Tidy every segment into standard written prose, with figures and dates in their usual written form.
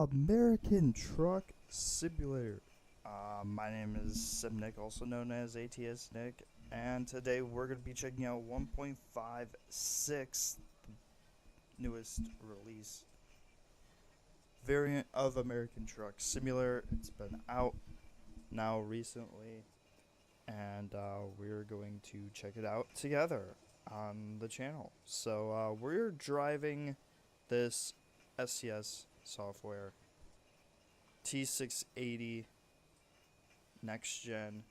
American Truck Simulator. My name is SIMNICK, also known as ATS Nick, and today we're going to be checking out 1.56, the newest release variant of American Truck Simulator. It's been out now recently, and we're going to check it out together on the channel. So we're driving this SCS software T680 next gen,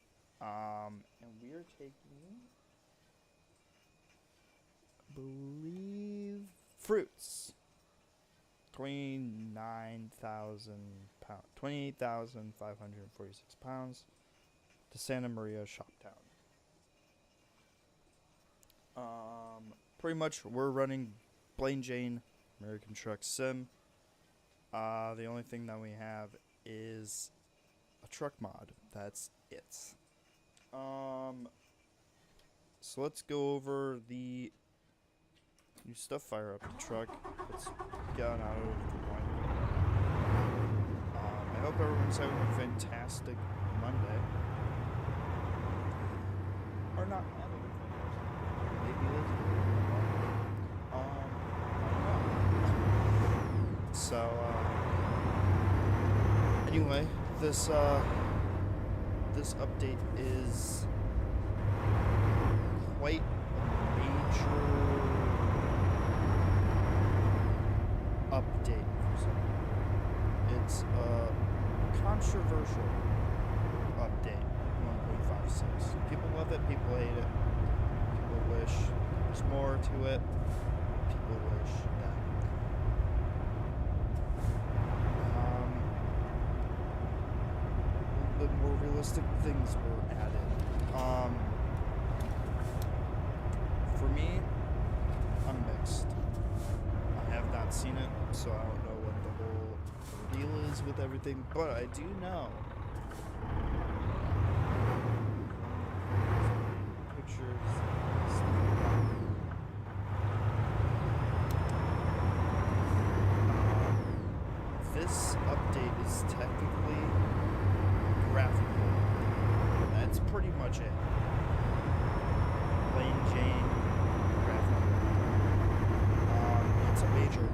and we are taking, I believe, fruits. 29,000 pounds, 28,546 pounds to Santa Maria Shoptown. Pretty much we're running Plain Jane American Truck Sim. The only thing that we have is a truck mod. That's it. So let's go over the new stuff. Fire up the truck. Let's get on out of the point. I hope everyone's having a fantastic Monday. Or not having a fantastic Monday. Maybe it is. I don't know. So, anyway, this update is quite a major update for some. It's a controversial update, 1.56. People love it, people hate it. People wish there's more to it. People wish that the more realistic things were added. For me, I'm mixed. I have not seen it, so I don't know what the whole deal is with everything, but I do know pictures. This update is technically graphical. That's pretty much it. Plain Jane graphical. It's a major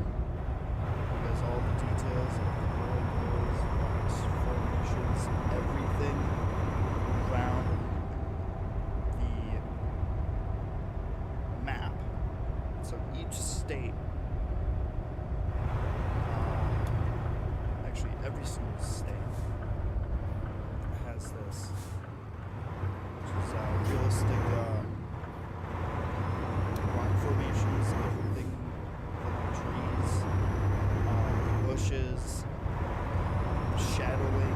because all the details of the logos, box formations, everything around the map. So each state, actually every single state, has this, which is realistic rock formations, everything, little trees, bushes, shadowing.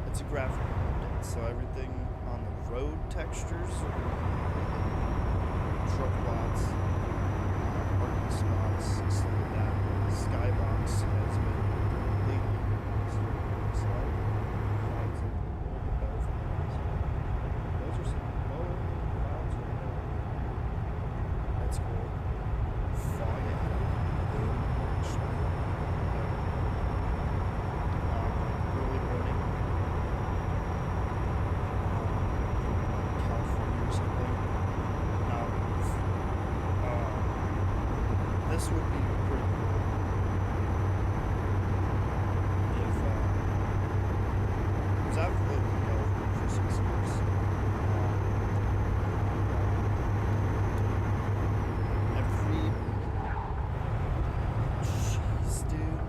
It's a graphic update, so everything on the road textures, truck lots, parking spots, stuff like that. The skybox has been completely looks like. Flags are a little bit better for those. Those are some low clouds right there. That's cool. Fog it. Early morning. California or something. This would be pretty cool. Because I've lived in California for 6 years. Jeez, dude.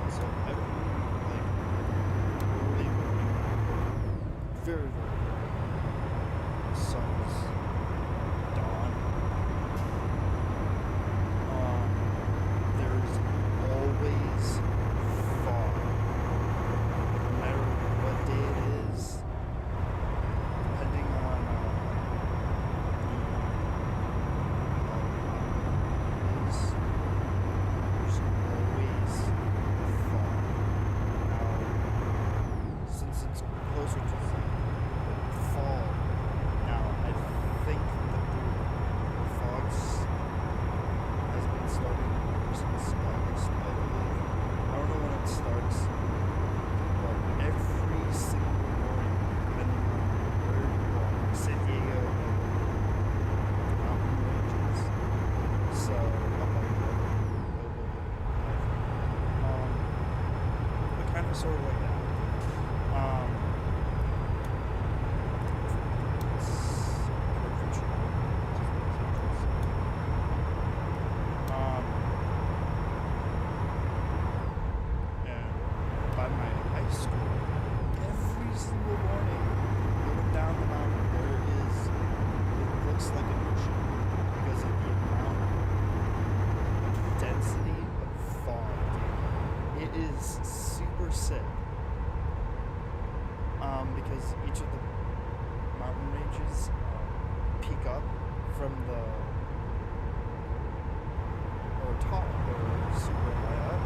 So every, early morning, very, very early, the sun's dawn. There's always fog, no matter what day it is, depending on the sort of like that. Um, and by my high school, every single morning, going down the mountain, it looks like an ocean because of the amount of density of fog. It is super sick. Because each of the mountain ranges peak up from the or top or super high up,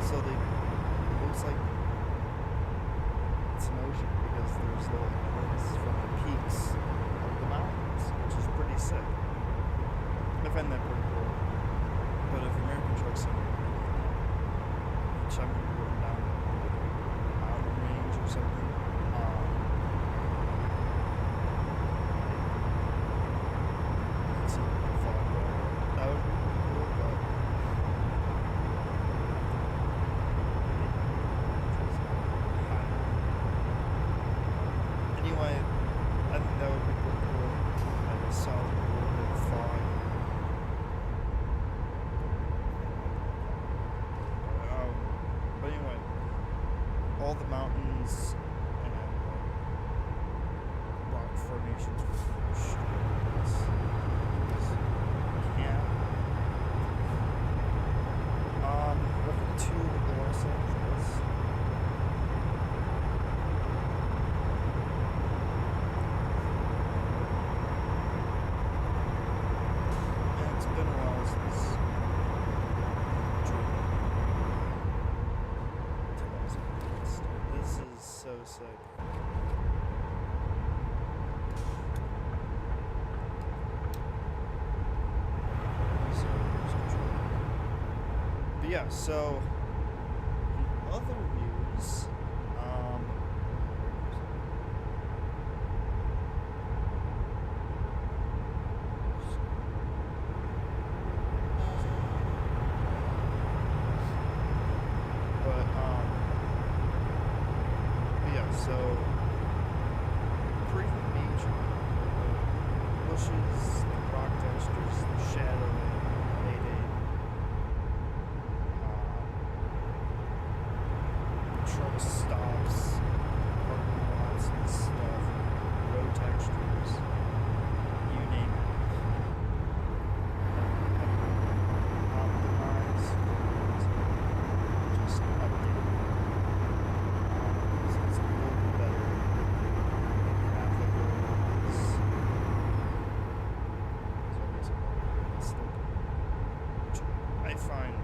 so it looks like it's an ocean because there's little points from the peaks of the mountains, which is pretty sick. I find that pretty cool. But if American Truck Simulator, each time you're going down a mountain range or something, that would be cool, but anyway, I think that would be pretty cool. I just saw a little bit of fog. But anyway, all the mountains and rock formations were straight. Yeah. Welcome to Los Angeles. And it's been a while since this is so sick. But yeah, so in other news, so pretty major. The bushes, the rock textures, the shadowing, lighting, truck stops, parking lots and stuff, road textures, you name it. Optimize, just update. So it's a little bit better graphical. So it makes it more realistic, which I find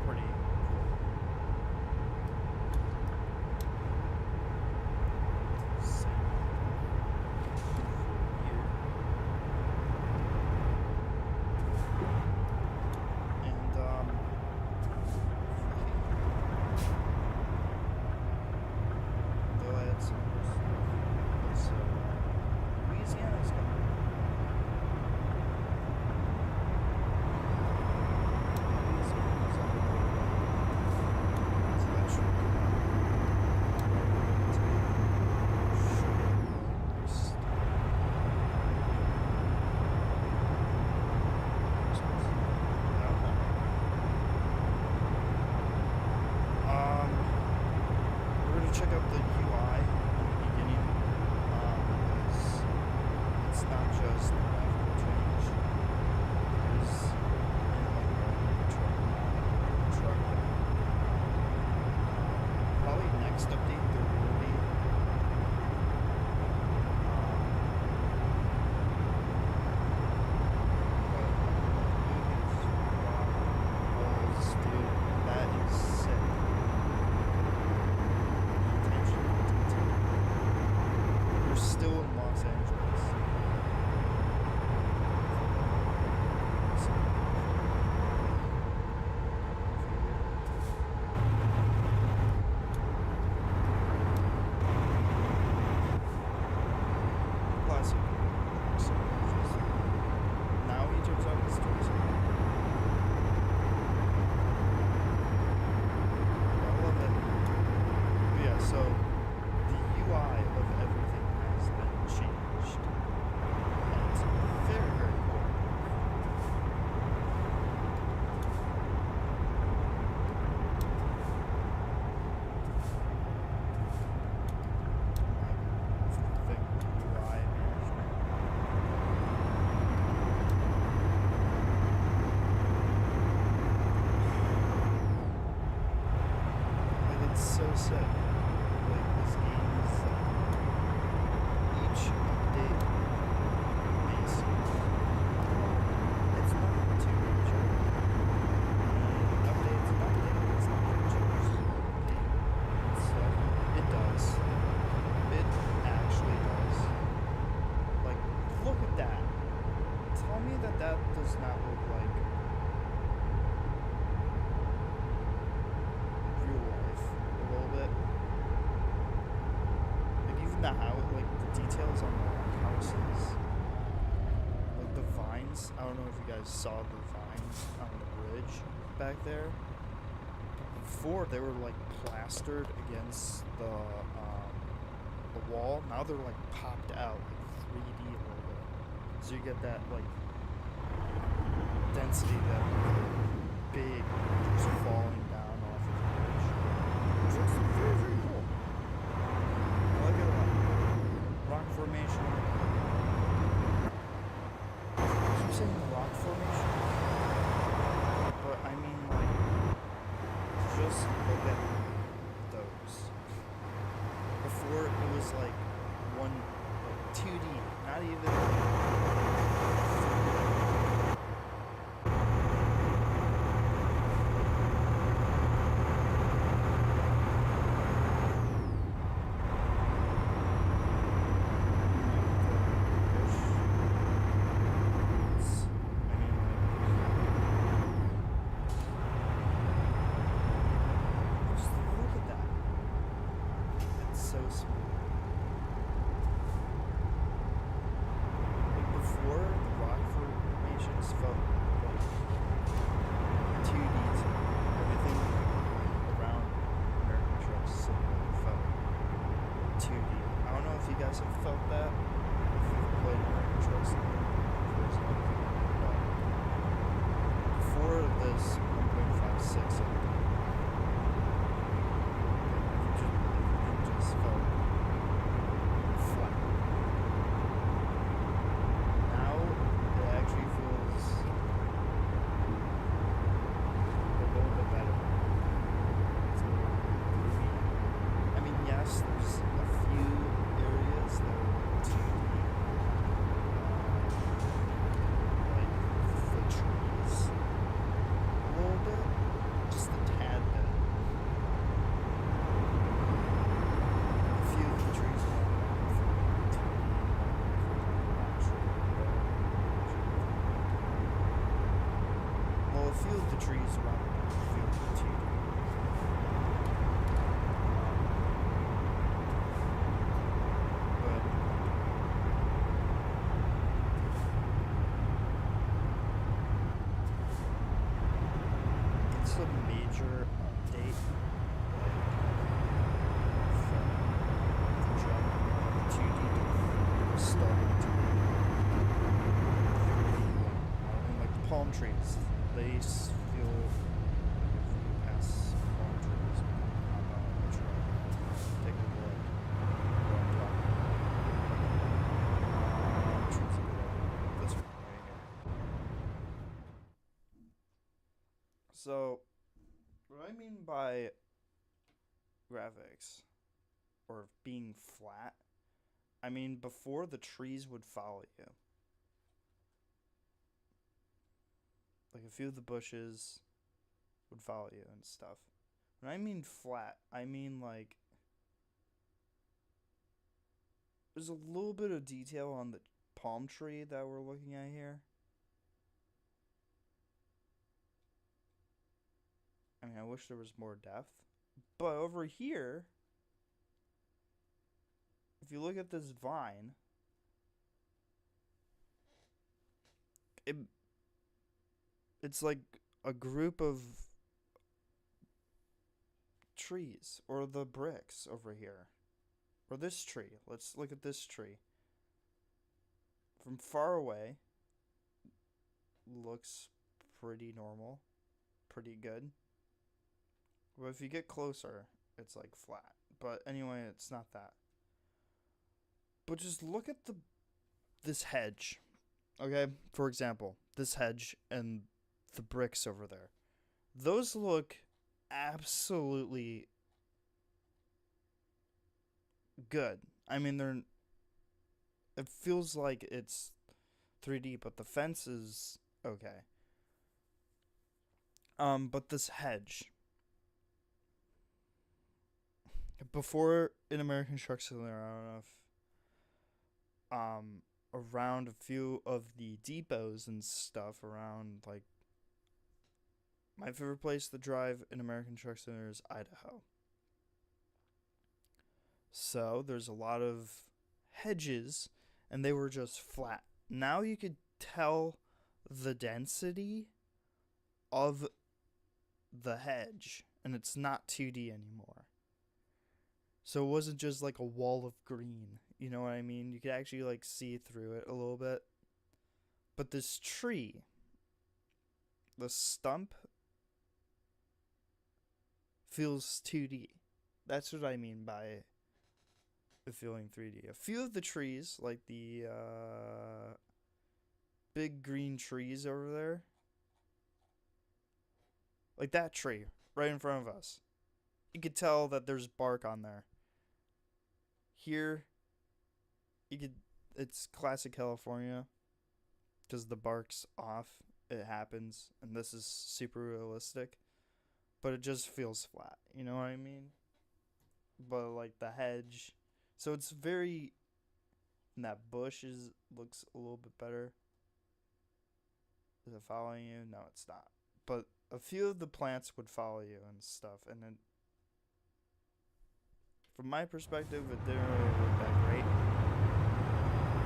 pretty cool. will say, like, this game is, each update may seem, it's not too major. Update's an update, it's not gonna change the update. So, it does. It actually does. Like, look at that. Tell me that that does not look like real life a little bit. Like even the house, like the details on the houses, like the vines. I don't know if you guys saw the vines on the bridge back there. Before they were like plastered against the wall. Now they're like popped out, like 3D a little bit. So you get that like density, that big just falling down off of the bridge. Which looks very, very cool. I like it a lot. Rock formation. I'm saying the rock formation. But I mean like just look at those. Before it was like 2D, not even so smooth. Like before, the rock formations felt like 2D. Everything around American trucks suddenly felt 2D. I don't know if you guys have felt that. If you've played American trucks, but before this 1.56, felt flat. Now it actually feels a little bit better. It's a little groovy. I mean, yes, there's a few areas that are like 2D, like the trees, a little bit, just a tad bit. A few of the trees around the field too. But it's a major update, like from the truck 2D to starting to be 3D. Like the palm trees. They feel past palm trees on the truck. Take a look. Trees this one right here. So, what I mean by graphics or being flat, I mean before the trees would follow you. Like a few of the bushes would follow you and stuff. When I mean flat, I mean like there's a little bit of detail on the palm tree that we're looking at here. I mean, I wish there was more depth. But over here, if you look at this vine, it's like a group of trees, or the bricks over here, or this tree. Let's look at this tree. From far away, looks pretty normal, pretty good. But if you get closer, it's like flat. But anyway, it's not that. But just look at this hedge. Okay, for example, this hedge and the bricks over there. Those look absolutely good. I mean, it feels like it's 3D, but the fence is okay. But this hedge. Before in American Truck Simulator, I don't know if around a few of the depots and stuff around, like, my favorite place to drive in American Truck Simulator is Idaho. So there's a lot of hedges, and they were just flat. Now you could tell the density of the hedge, and it's not 2D anymore. So it wasn't just like a wall of green. You know what I mean? You could actually like see through it a little bit. But this tree, the stump, feels 2D. That's what I mean by it feeling 3D. A few of the trees, like the big green trees over there, like that tree right in front of us, you could tell that there's bark on there. Here, it's classic California, because the bark's off, it happens, and this is super realistic, but it just feels flat, you know what I mean? But like the hedge, so it's very, and that bush looks a little bit better. Is it following you? No, it's not. But a few of the plants would follow you and stuff, and then from my perspective, it didn't really look that great.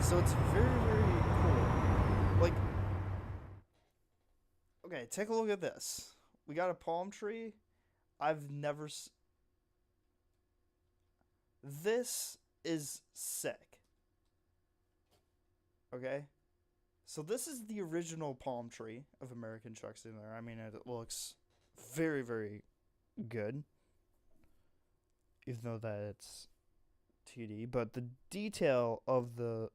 So it's very, very cool. Like, okay, take a look at this. We got a palm tree. I've never... This is sick. Okay? So this is the original palm tree of American Truck Simulator. I mean, it looks very, very good. Even though that it's 2D. But the detail of the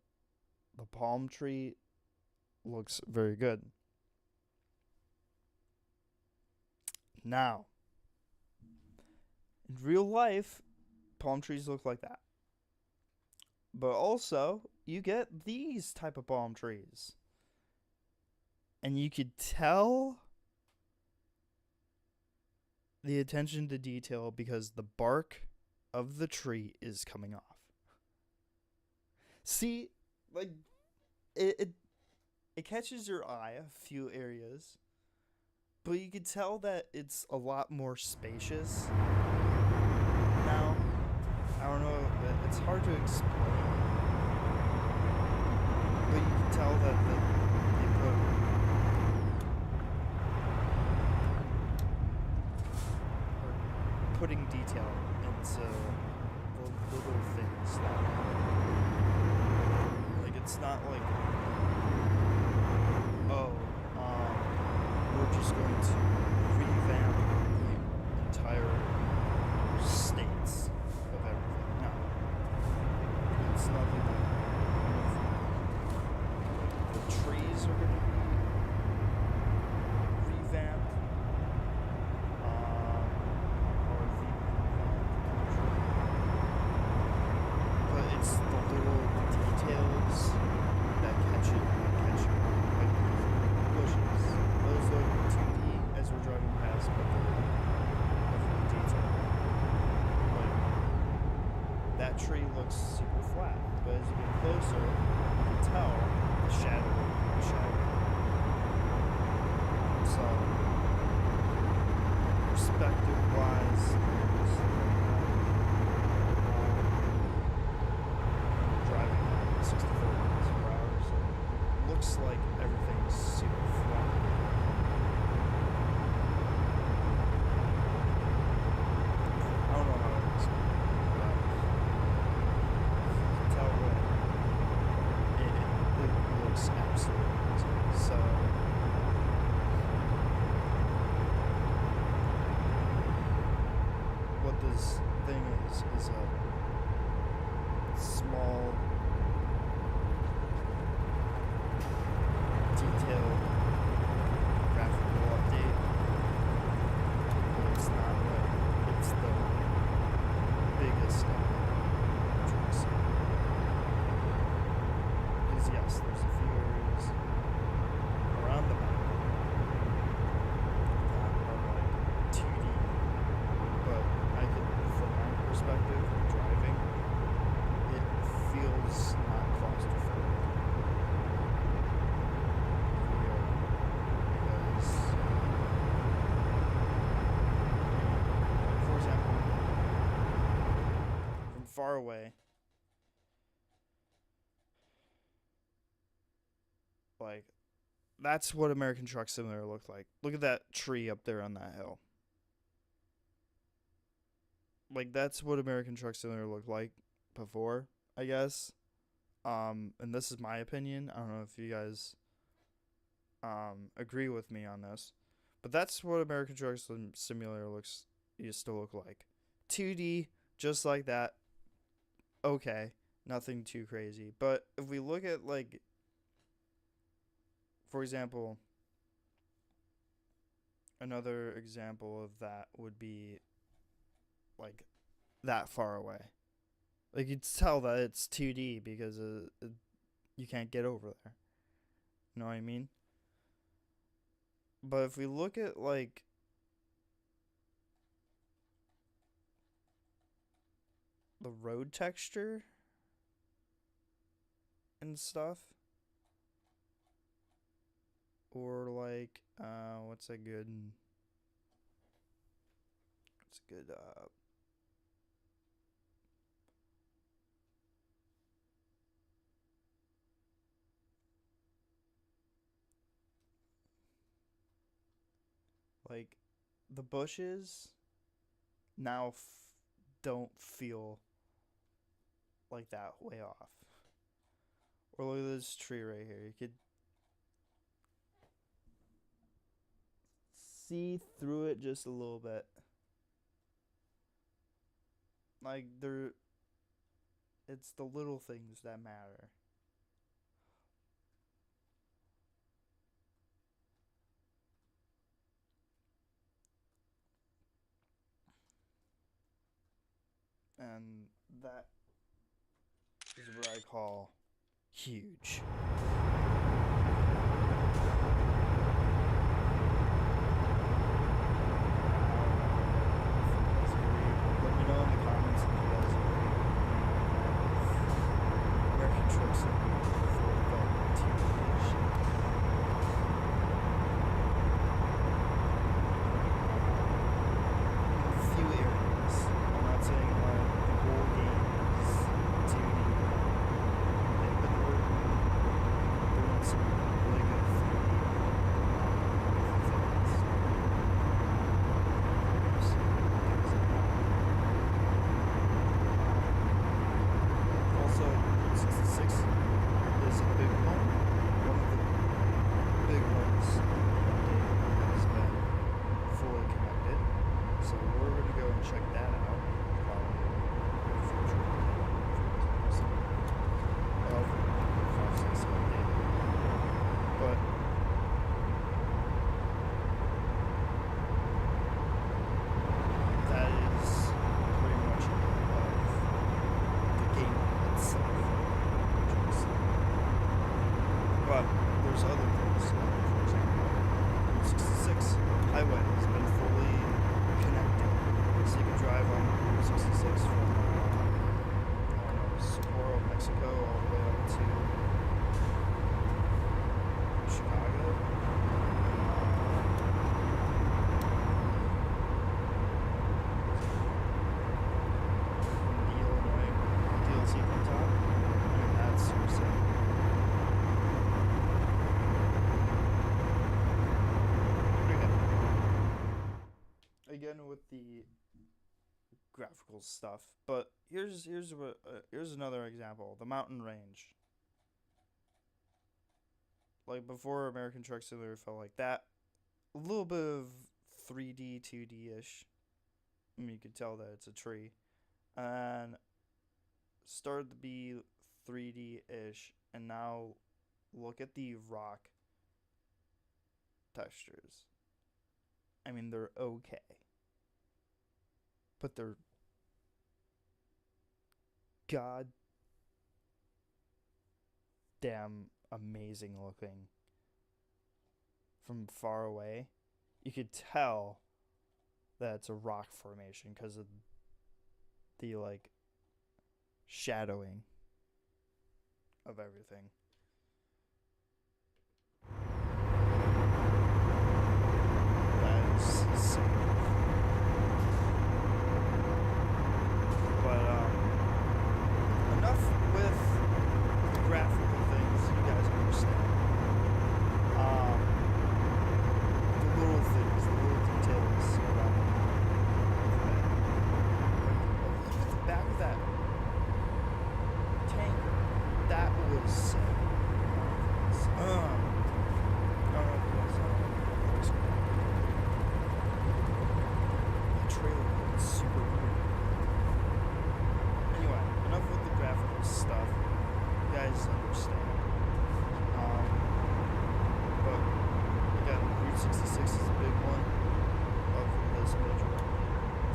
palm tree looks very good. Now, in real life, palm trees look like that. But also, you get these type of palm trees. And you could tell the attention to detail because the bark of the tree is coming off. See, like, it catches your eye a few areas, but you could tell that it's a lot more spacious now. I don't know, it's hard to explain, but you can tell that they putting detail into the little things that, like, it's not like, oh, we're just going to revamp the entire states of everything. No, it's not like that. The trees are going to be revamped. But it's the little details that catch you, like bushes. Those look 2D as we're driving past, but they're definitely detailed. Like, that tree looks super flat, but as you get closer, you can tell the shadow. So, perspective-wise, driving at 64 miles per hour, so it looks like everything's super flat. I don't know how to explain it, but you can tell that it looks absolutely amazing. So, what this thing is a small, detailed graphical update, but it's not like it's the biggest far away, like, that's what American Truck Simulator looked like. Look at that tree up there on that hill. Like, that's what American Truck Simulator looked like before, I guess. And this is my opinion. I don't know if you guys agree with me on this, but that's what American Truck Simulator used to look like. 2D, just like that. Okay, nothing too crazy. But if we look at, like, for example, another example of that would be, like, that far away. Like, you'd tell that it's 2D because you can't get over there. You know what I mean? But if we look at, like, the road texture and stuff, or, like, what's a good like, the bushes now don't feel like that way off. Or look at this tree right here. You could see through it just a little bit. Like, it's the little things that matter. And that is what I call huge. Let me know in the comments if you guys agree. American Truck Simulator for the TV show. A few areas. I'm not saying like the whole game is 2D. They've been doing some really good 3D things. Also, 66 is a big one. One of the big ones that has been fully connected. So we're going to go and check that out. Probably in the future. Of 56 update. But that is pretty much of the game itself. But there's other things. For example, 66 highway has been fully connected, so you can drive on 66 from Sapporo, Mexico, all the way up to Chicago. When the Illinois DLC comes out, and that's insane. Again with the graphical stuff, but here's another example: the mountain range. Like before, American Truck Simulator felt like that, a little bit of 3D, 2D ish. I mean, you could tell that it's a tree, and started to be 3D ish, and now look at the rock textures. I mean, they're okay. But they're god damn amazing looking from far away. You could tell that it's a rock formation because of the, like, shadowing of everything. But trailer, but it's super weird. Anyway, enough with the graphical stuff. You guys understand. But again, Route 66 is a big one of this major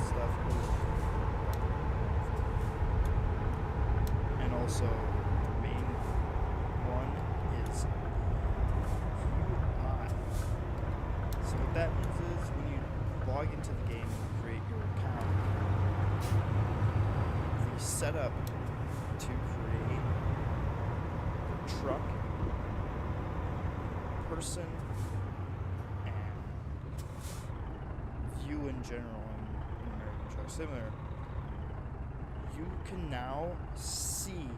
stuff. And also, the main one is UI. So what that means is when you log into the game and create your account, the setup to create your truck, person, and view in general in American Truck Simulator, you can now see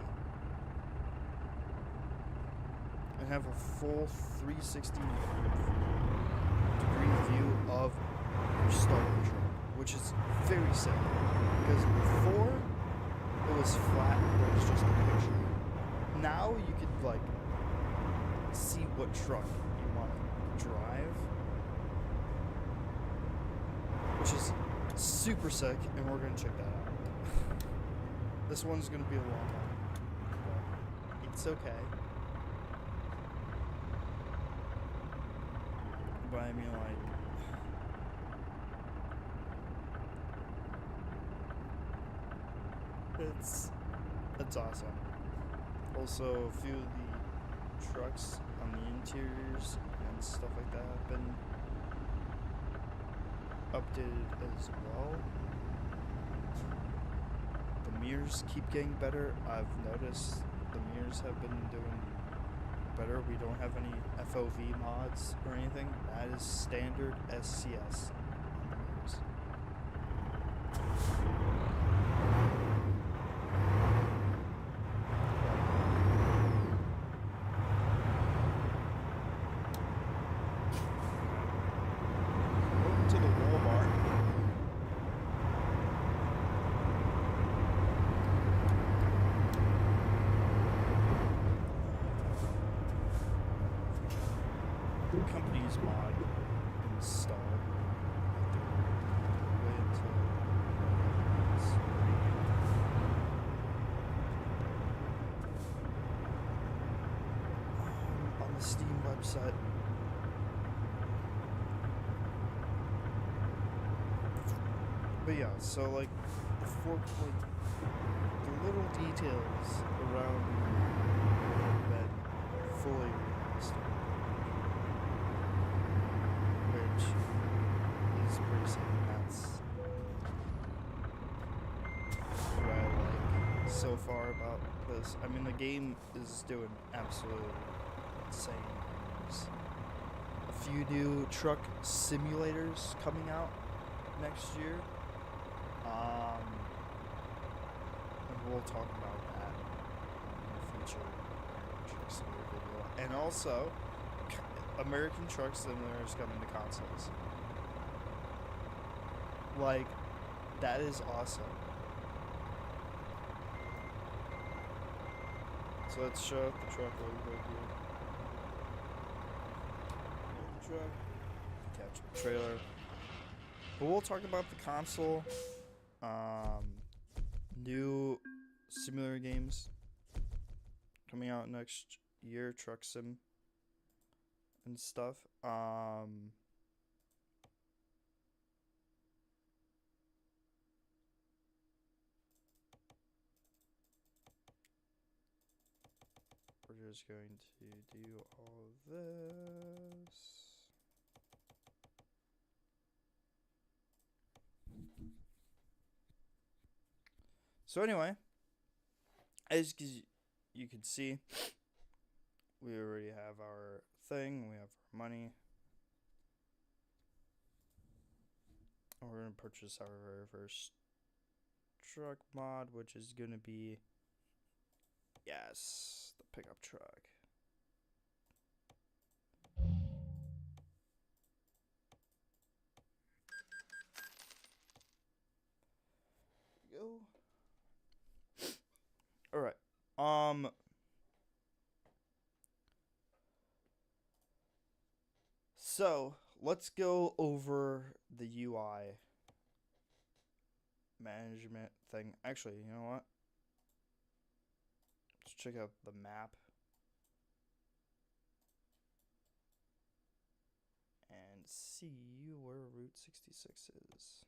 and have a full 360 degree view of your starter truck, which is very sick. Because before it was flat, it was just a picture. Now you could like see what truck you want to drive, which is super sick, and we're gonna check that out. This one's gonna be a long one, but it's okay. But I mean, like, it's awesome. Also, a few of the trucks on the interiors and stuff like that have been updated as well. The mirrors keep getting better. I've noticed the mirrors have been doing better. We don't have any FOV mods or anything. That is standard SCS on the mirrors. Company's mod installed. On the Steam website. But yeah, so like for like the little details around that fully remastered. Is pretty sick. That's what I like so far about this. I mean, the game is doing absolutely insane things. A few new truck simulators coming out next year. And we'll talk about that in a future truck simulator video. And also, American Truck Simulator is coming to consoles. Like, that is awesome. So let's show up the truck really quick here. Truck. Catch the trailer. But we'll talk about the console. New simulator games coming out next year. Truck Sim and stuff. We're just going to do all of this. So anyway, as you can see, we already have our thing, we have our money. And we're going to purchase our very first truck mod, which is going to be, yes, the pickup truck. Go. All right. So let's go over the UI management thing. Actually, you know what? Let's check out the map. And see where Route 66 is.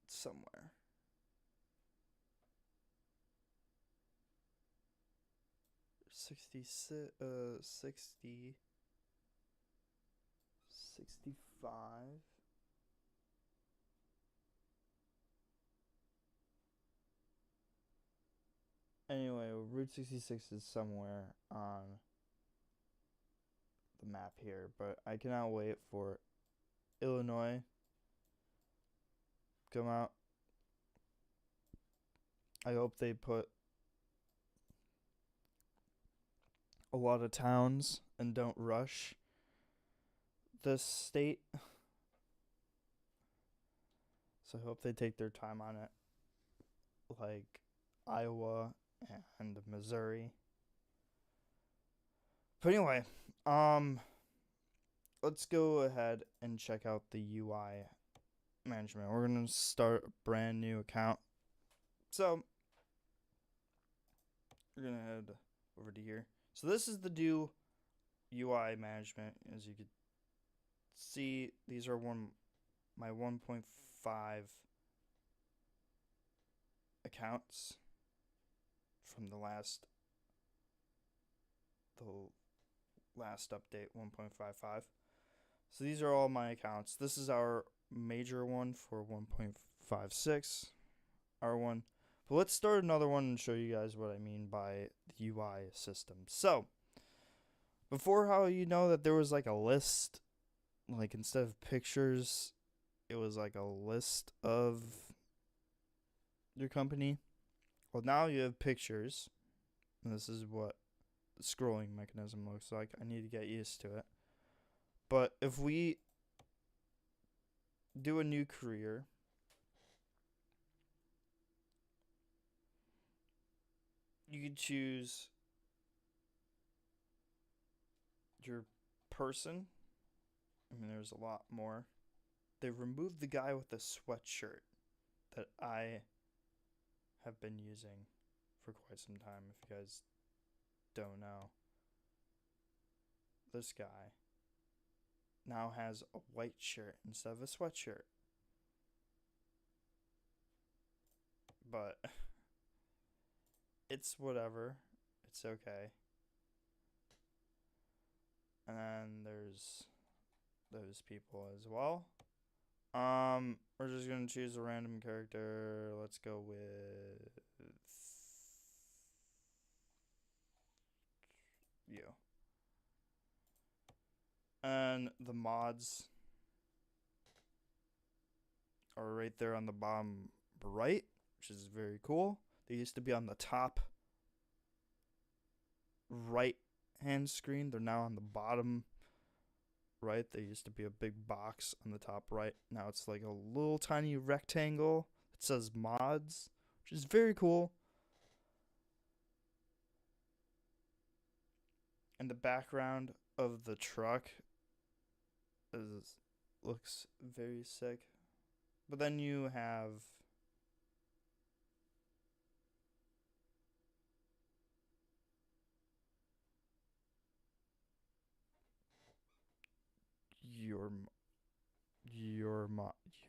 Somewhere. Sixty 65. Anyway, Route 66 is somewhere on the map here, but I cannot wait for Illinois come out. I hope they put a lot of towns and don't rush this state. So I hope they take their time on it, like Iowa and Missouri. But anyway, let's go ahead and check out the UI management. We're gonna start a brand new account. So we're gonna head over to here. So this is the new UI management. As you could see, these are my 1.5 accounts from the last update, 1.55. So these are all my accounts. This is our major one for 1.56, our one. But let's start another one and show you guys what I mean by the UI system. So before, how you know that there was like a list, like instead of pictures, it was like a list of your company. Well, now you have pictures, and this is what the scrolling mechanism looks like. I need to get used to it. But if we do a new career, you could choose your person. I mean, there's a lot more. They removed the guy with the sweatshirt that I have been using for quite some time. If you guys don't know, this guy now has a white shirt instead of a sweatshirt. But it's whatever. It's okay. And then there's those people as well. We're just gonna choose a random character. Let's go with you. And the mods are right there on the bottom right, which is very cool. They used to be on the top right hand screen. They're now on the bottom right. They used to be a big box on the top right. Now it's like a little tiny rectangle. It says mods, which is very cool. And the background of the truck looks very sick. But then you have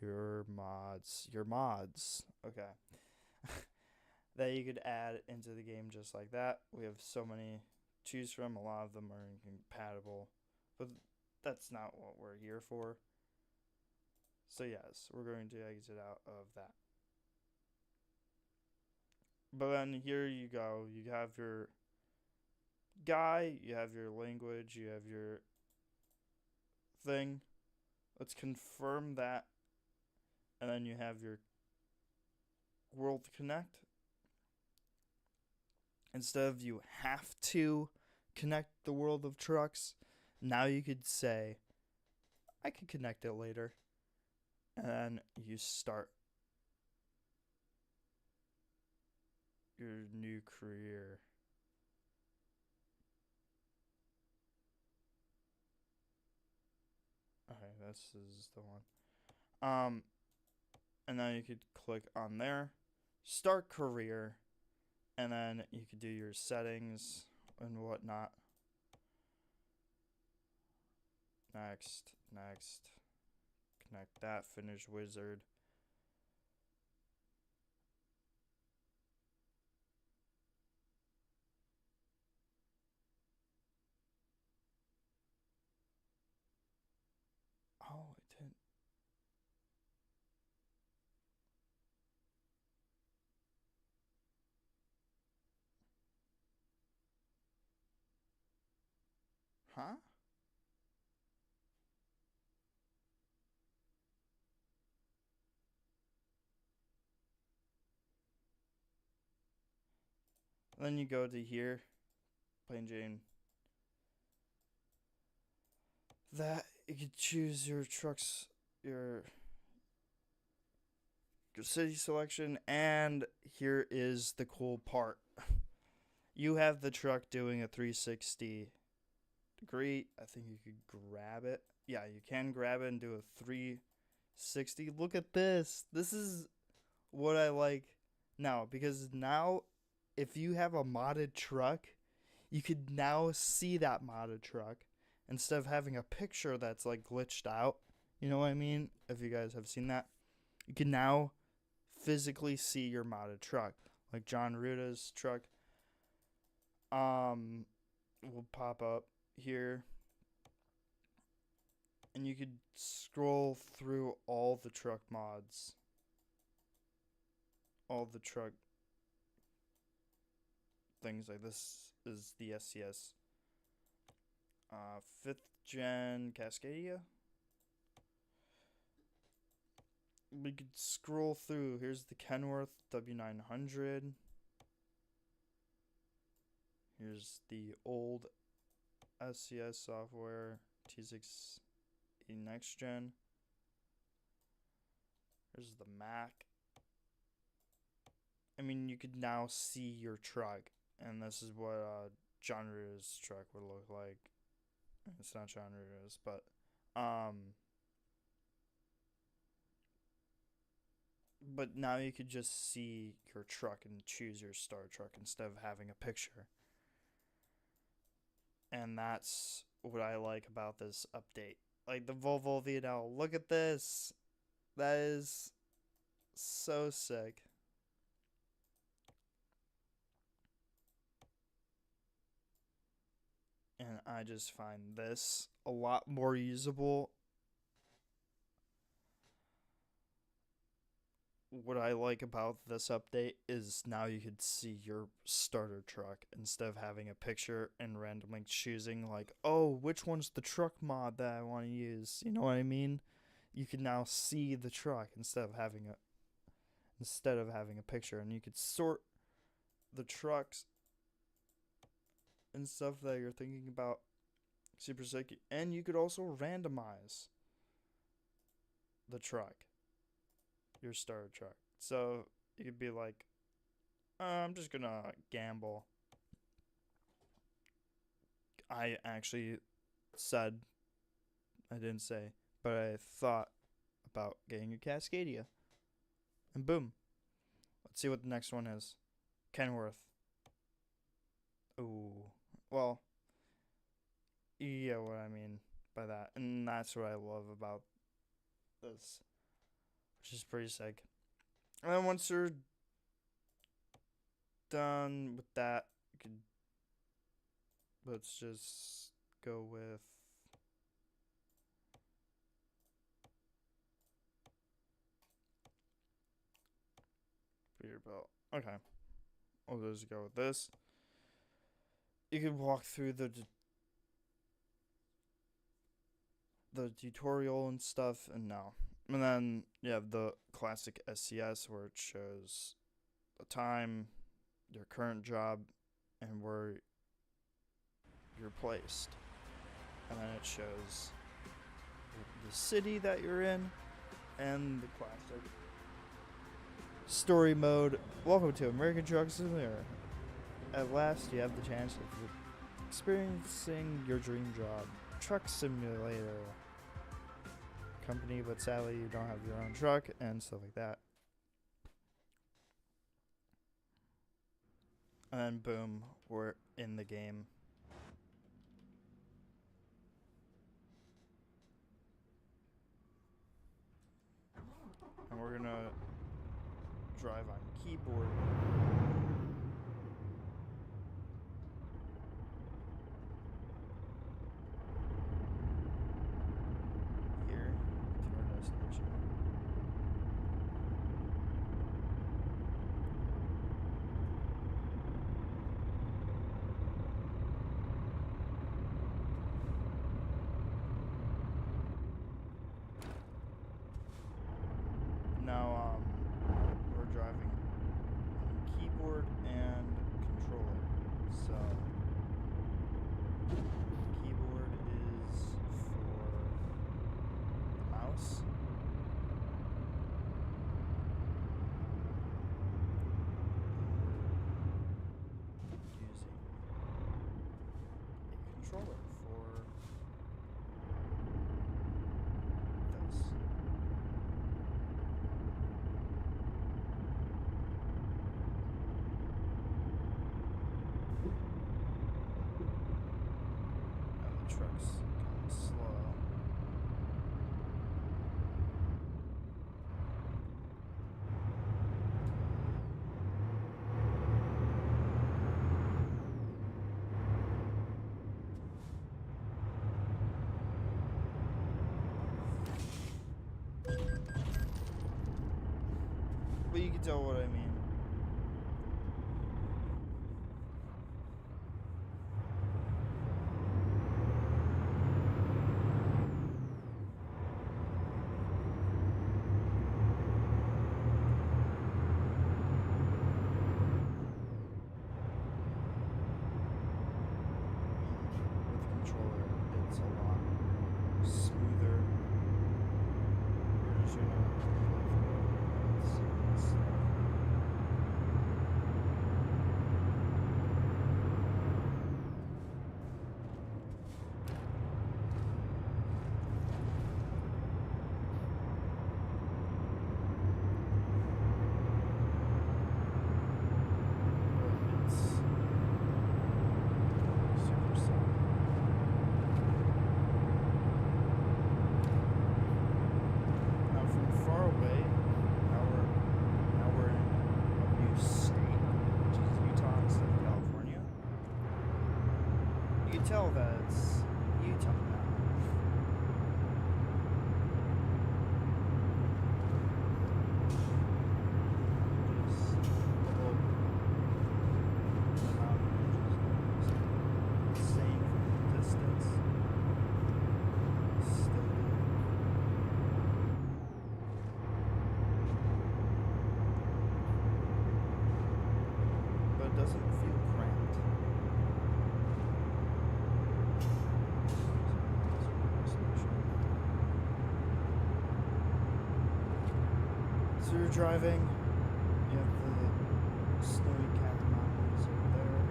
your mods. Okay. That you could add into the game just like that. We have so many to choose from. A lot of them are incompatible, but that's not what we're here for. So yes, we're going to exit out of that. But then here you go. You have your guy, you have your language, you have your thing. Let's confirm that. And then you have your world connect. Instead of you have to connect the world of trucks, now you could say, I could connect it later. And then you start your new career. Okay, this is the one. And then you could click on there, start career, and then you could do your settings and whatnot. Next, connect that, finish wizard. Oh, it didn't. Huh? Then you go to here, plain Jane. That you could choose your trucks, your city selection, and here is the cool part. You have the truck doing a 360 degree. I think you could grab it. Yeah, you can grab it and do a 360. Look at this. This is what I like now, because now if you have a modded truck, you could now see that modded truck instead of having a picture that's like glitched out. You know what I mean? If you guys have seen that, you can now physically see your modded truck. Like John Ruta's truck will pop up here, and you could scroll through all the truck mods, all the truck things. Like this is the SCS 5th gen Cascadia. We could scroll through. Here's the Kenworth W900. Here's the old SCS software T6 next gen. Here's the Mac. I mean, you could now see your truck, and this is what John Ruta's truck would look like. It's not John Ruta's, but now you could just see your truck and choose your star truck instead of having a picture. And that's what I like about this update. Like the Volvo V&L. Look at this. That is so sick. And I just find this a lot more usable. What I like about this update is now you could see your starter truck instead of having a picture and randomly choosing like, oh, which one's the truck mod that I want to use? You know what I mean? You can now see the truck instead of having a picture, and you could sort the trucks and stuff that you're thinking about. Super sick. And you could also randomize the truck, your starter truck. So you could be like, I'm just gonna gamble. I actually said, I didn't say, but I thought about getting a Cascadia. And boom. Let's see what the next one is. Kenworth. Ooh. Well, yeah, what I mean by that. And that's what I love about this, which is pretty sick. And then once you're done with that, you could, let's just go with Peterbilt. Okay. We'll just go with this. You could walk through the tutorial and stuff, and no. And then you have the classic SCS where it shows the time, your current job, and where you're placed. And then it shows the city that you're in and the classic Story mode. Welcome to American Truck Simulator. At last, you have the chance of experiencing your dream job. Truck Simulator. Company, but sadly you don't have your own truck and stuff like that. And then boom, we're in the game. And we're gonna drive on keyboard. Here to our destination. Now, we're driving on keyboard and controller. So, keyboard is for the mouse. Using a controller for this. Truck's kind of slow. But you can tell what I mean. With the controller, it's a lot smoother. We're just gonna play through it. It's slow. But it's super slow. Now from far away, now we're in a new state, which is Utah instead of California. You can tell that it's Utah now. Just the whole the mountain ranges and everything. Same from the distance. Still good. But it doesn't feel cramped. So you're driving, you have the snowy capped mountains over there.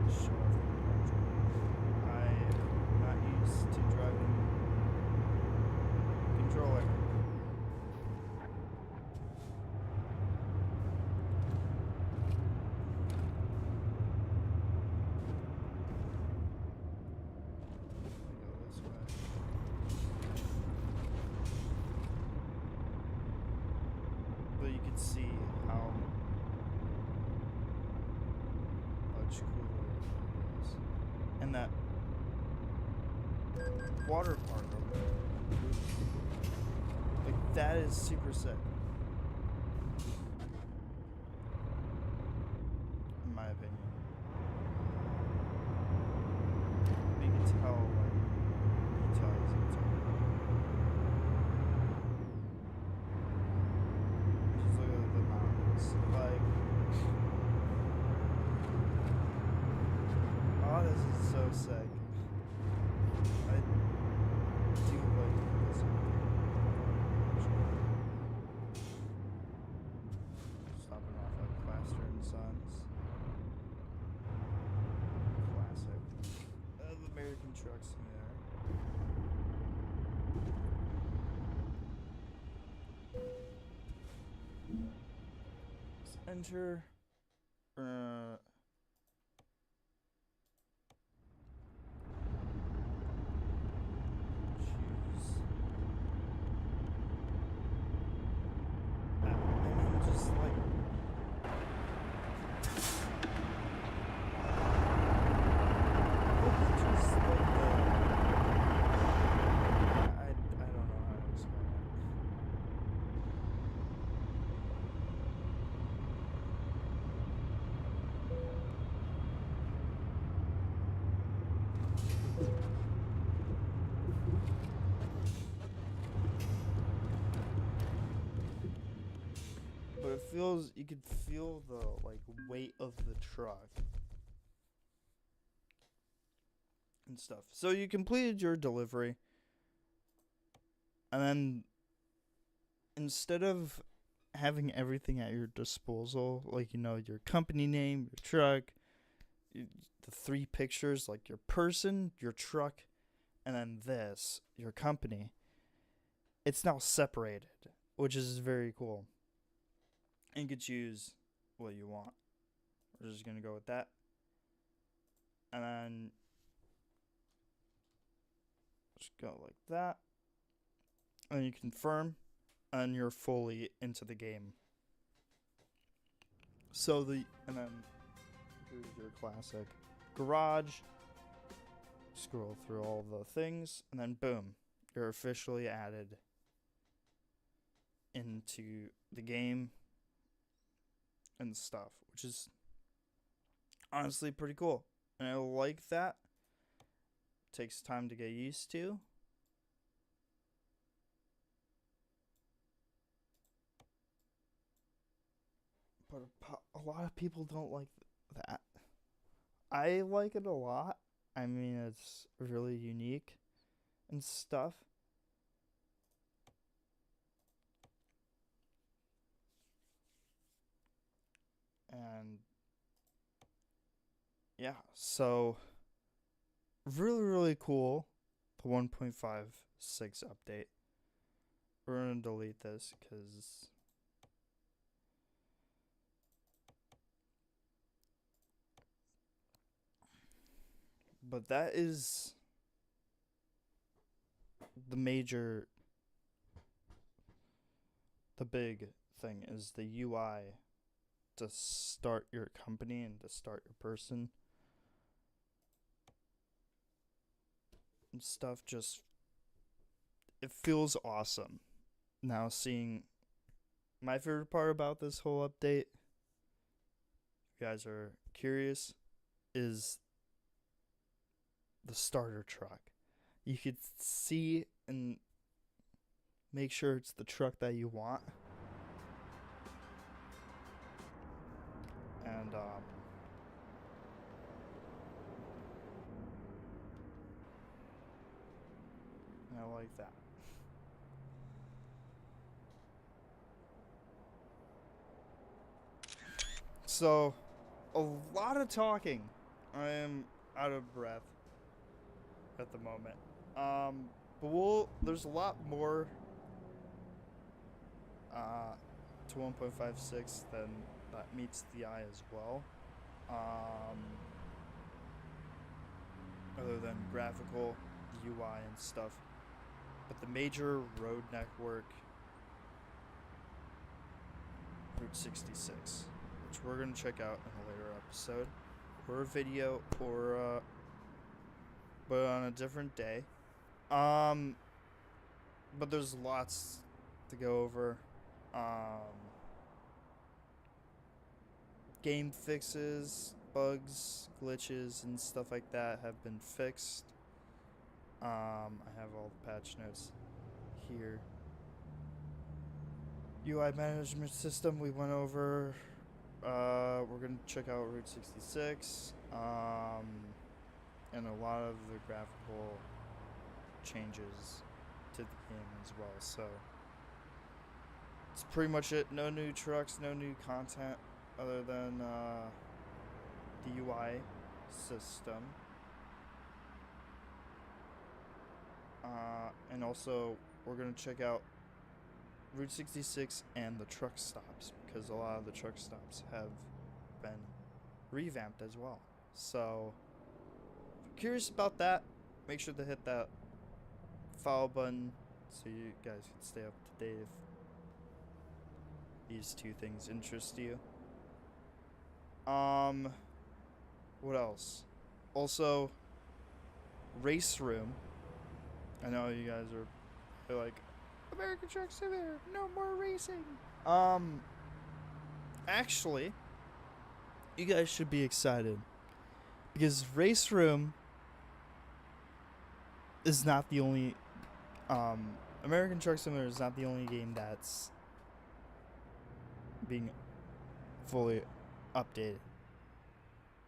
Just show off the country. I'm not used to driving controller. Go this way. But you can see how much cooler it is. And that water park over there. Like, that is super sick. In my opinion. You can tell, like, Utah is Utah. enter choose. I mean, just like. Just like I don't know how to explain it. But it feels, you could feel the like weight of the truck and stuff. So you completed your delivery, and then instead of having everything at your disposal, like, you know, your company name, your truck, the 3 pictures, like your person, your truck, and then this, your company, it's now separated, which is very cool. And you could choose what you want. We're just gonna go with that. And then just go like that. And you confirm, and you're fully into the game. So and then here's your classic garage. Scroll through all the things, and then boom, you're officially added into the game and stuff, which is honestly pretty cool. And I like that. Takes time to get used to. But a lot of people don't like that. I like it a lot. I mean, it's really unique and stuff. And yeah, so really, really cool. The 1.56 update. We're going to delete this because but that is the big thing is the UI to start your company and to start your person and stuff. Just, it feels awesome. Now seeing my favorite part about this whole update, if you guys are curious, is the starter truck. You could see and make sure it's the truck that you want. And I like that. So, a lot of talking. I am out of breath at the moment. But there's a lot more to 1.56 than that meets the eye as well. Other than graphical, the UI and stuff. But the major road network, Route 66, which we're going to check out in a later episode, or a video, or but on a different day. But there's lots to go over. Game fixes, bugs, glitches, and stuff like that have been fixed. I have all the patch notes here. UI management system we went over. We're gonna check out Route 66. And a lot of the graphical changes to the game as well. So it's pretty much it. No new trucks, no new content other than the UI system. And also we're gonna check out Route 66 and the truck stops. because a lot of the truck stops have been revamped as well. So, if you're curious about that, make sure to hit that follow button so you guys can stay up to date if these two things interest you. What else? Also, Race Room. I know you guys are like, American Truck Simulator, no more racing. Actually, you guys should be excited because Race Room is not the only American Truck Simulator is not the only game that's being fully updated.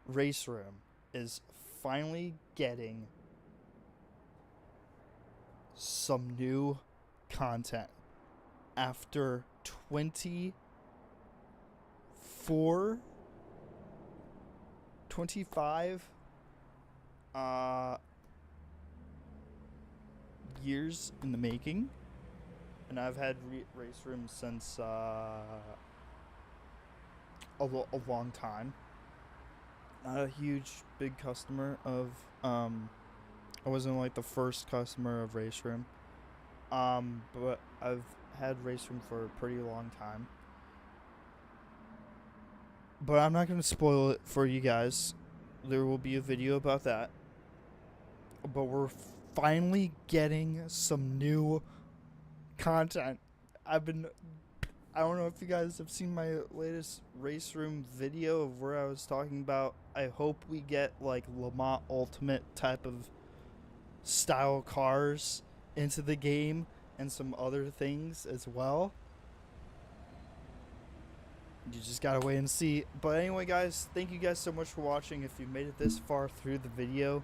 Race Room is finally getting some new content after 25 years in the making, and I've had Race Room since a long time. Not a huge big customer of I wasn't like the first customer of Race Room, but I've had Race Room for a pretty long time. But I'm not going to spoil it for you guys. There will be a video about that. But we're finally getting some new content. I don't know if you guys have seen my latest Race Room video of where I was talking about. I hope we get like Le Mans Ultimate type of style cars into the game and some other things as well. You just gotta wait and see. But anyway, guys, thank you guys so much for watching. If you made it this far through the video,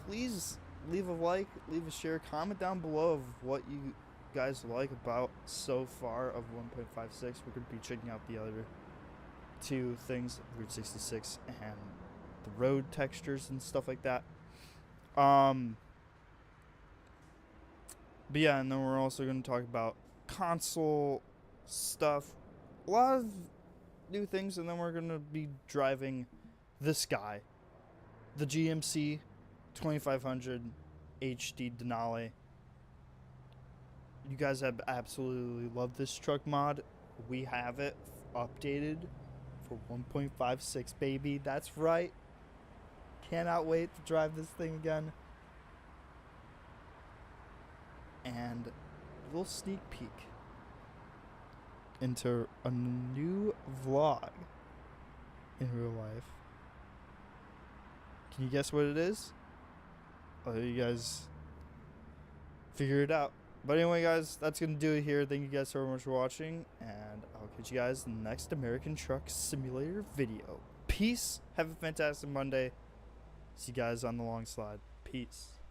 please leave a like, leave a share, comment down below of what you guys like about so far of 1.56. We're going to be checking out the other two things, Route 66 and the road textures and stuff like that. But yeah, and then we're also going to talk about console stuff, a lot of new things, and then we're going to be driving this guy, the GMC 2500 HD Denali. You guys have absolutely loved this truck mod. We have it updated for 1.56, baby. That's right. Cannot wait to drive this thing again. And a little sneak peek into a new vlog in real life. Can you guess what it is? I'll let you guys figure it out. But anyway, guys, that's going to do it here. Thank you guys so much for watching, and I'll catch you guys in the next American Truck Simulator video. Peace. Have a fantastic Monday. See you guys on the long slide. Peace.